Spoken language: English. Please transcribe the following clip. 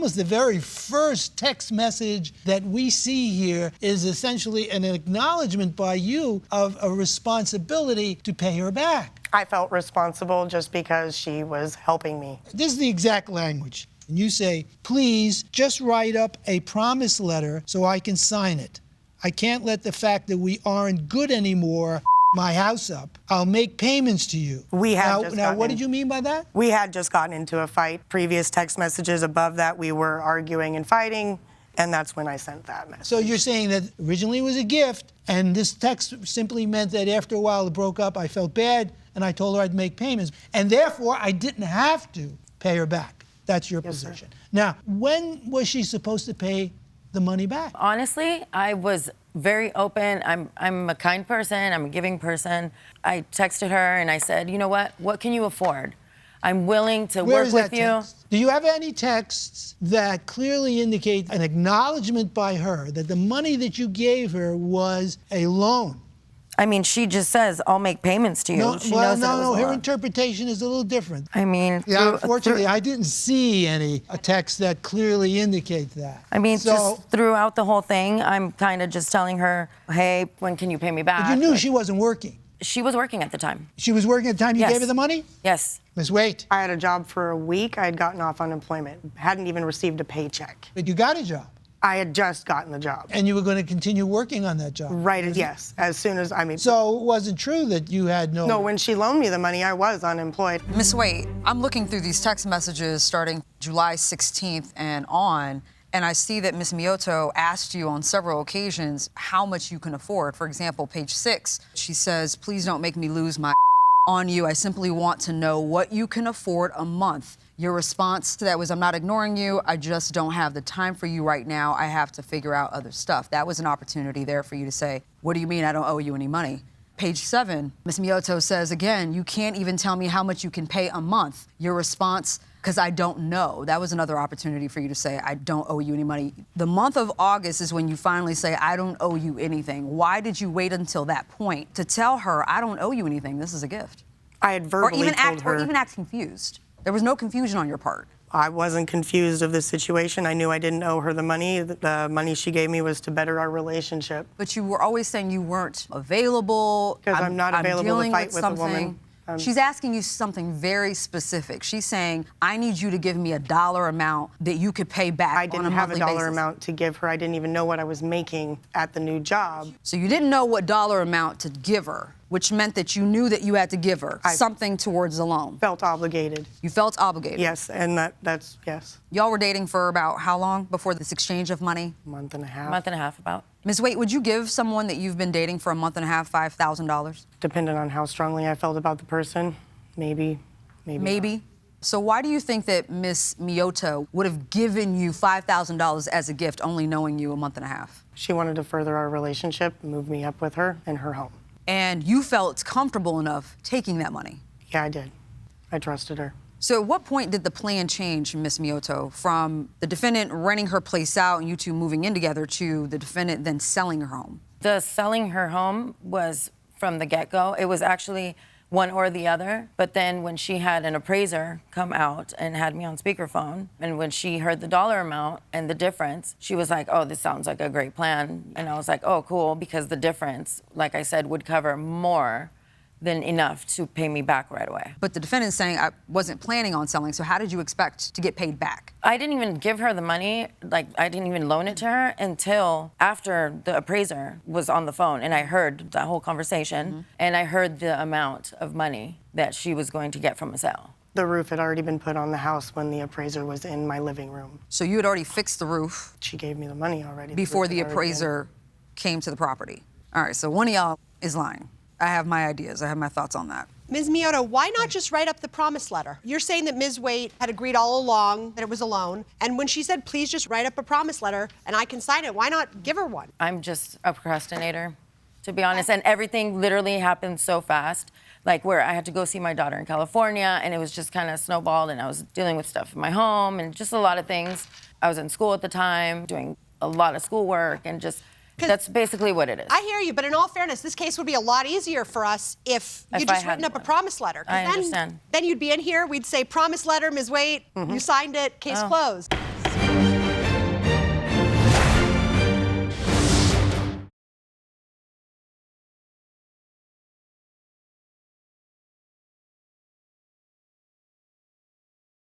almost the very first text message that we see here is essentially an acknowledgement by you of a responsibility to pay her back. I felt responsible just because she was helping me. This is the exact language. And you say, please just write up a promise letter so I can sign it. I can't let the fact that we aren't good anymore my house up. I'll make payments to you. Now, what did you mean by that? We had just gotten into a fight. Previous text messages above that, we were arguing and fighting, and that's when I sent that message. So you're saying that originally it was a gift, and this text simply meant that after a while it broke up, I felt bad, and I told her I'd make payments, and therefore I didn't have to pay her back. That's your position. Sir. Now, when was she supposed to pay the money back? Honestly, I was very open. I'm a kind person. I'm a giving person. I texted her and I said, you know what can you afford? I'm willing to work with you. Text? Do you have any texts that clearly indicate an acknowledgement by her that the money that you gave her was a loan? I mean, she just says, I'll make payments to you. No, her interpretation is a little different. I mean... Yeah, unfortunately, I didn't see a text that clearly indicates that. I mean, just throughout the whole thing, I'm kind of just telling her, hey, when can you pay me back? But you knew she wasn't working. She was working at the time. She was working at the time you gave her the money? Yes. Ms. Waite. I had a job for a week. I had gotten off unemployment. Hadn't even received a paycheck. But you got a job. I had just gotten the job. And you were going to continue working on that job? Right, yes, as soon as, So it wasn't true that you had no... No, when she loaned me the money, I was unemployed. Ms. Waite, I'm looking through these text messages starting July 16th and on, and I see that Ms. Mioto asked you on several occasions how much you can afford. For example, page 6, she says, please don't make me lose my on you. I simply want to know what you can afford a month. Your response to that was, I'm not ignoring you. I just don't have the time for you right now. I have to figure out other stuff. That was an opportunity there for you to say, what do you mean I don't owe you any money? Page 7, Ms. Mioto says, again, you can't even tell me how much you can pay a month. Your response, because I don't know. That was another opportunity for you to say, I don't owe you any money. The month of August is when you finally say, I don't owe you anything. Why did you wait until that point to tell her, I don't owe you anything, this is a gift? I had verbally told her. Or even act confused. There was no confusion on your part. I wasn't confused of the situation. I knew I didn't owe her the money. The money she gave me was to better our relationship. But you were always saying you weren't available. Because I'm not available to fight with a woman. She's asking you something very specific. She's saying, I need you to give me a dollar amount that you could pay back on a monthly basis. I didn't have a dollar amount to give her. I didn't even know what I was making at the new job. So you didn't know what dollar amount to give her, which meant that you knew that you had to give her something towards the loan. Felt obligated. You felt obligated? Yes, and that's yes. Y'all were dating for about how long before this exchange of money? A month and a half. A month and a half, about. Ms. Waite, would you give someone that you've been dating for a month and a half $5,000? Depending on how strongly I felt about the person, maybe. Maybe? Not. So why do you think that Ms. Mioto would have given you $5,000 as a gift, only knowing you a month and a half? She wanted to further our relationship, move me up with her in her home. And you felt comfortable enough taking that money? Yeah, I did. I trusted her. So at what point did the plan change, Ms. Mioto, from the defendant renting her place out and you two moving in together to the defendant then selling her home? The selling her home was from the get-go. It was actually one or the other. But then when she had an appraiser come out and had me on speakerphone, and when she heard the dollar amount and the difference, she was like, oh, this sounds like a great plan. And I was like, oh, cool, because the difference, like I said, would cover more than enough to pay me back right away. But the defendant's saying, I wasn't planning on selling, so how did you expect to get paid back? I didn't even give her the money, I didn't even loan it to her until after the appraiser was on the phone and I heard the whole conversation and I heard the amount of money that she was going to get from a sale. The roof had already been put on the house when the appraiser was in my living room. So you had already fixed the roof? She gave me the money already. Before the appraiser came to the property. All right, so one of y'all is lying. I have my ideas. I have my thoughts on that. Ms. Mioto, why not just write up the promise letter? You're saying that Ms. Waite had agreed all along that it was a loan, and when she said, please just write up a promise letter and I can sign it, why not give her one? I'm just a procrastinator, to be honest, and everything literally happened so fast, like where I had to go see my daughter in California, and it was just kind of snowballed, and I was dealing with stuff in my home, and just a lot of things. I was in school at the time, doing a lot of schoolwork, and just... That's basically what it is. I hear you, but in all fairness, this case would be a lot easier for us if you just written up a promise letter. I understand. Then you'd be in here, we'd say, promise letter, Ms. Waite, you signed it, case closed. Bye.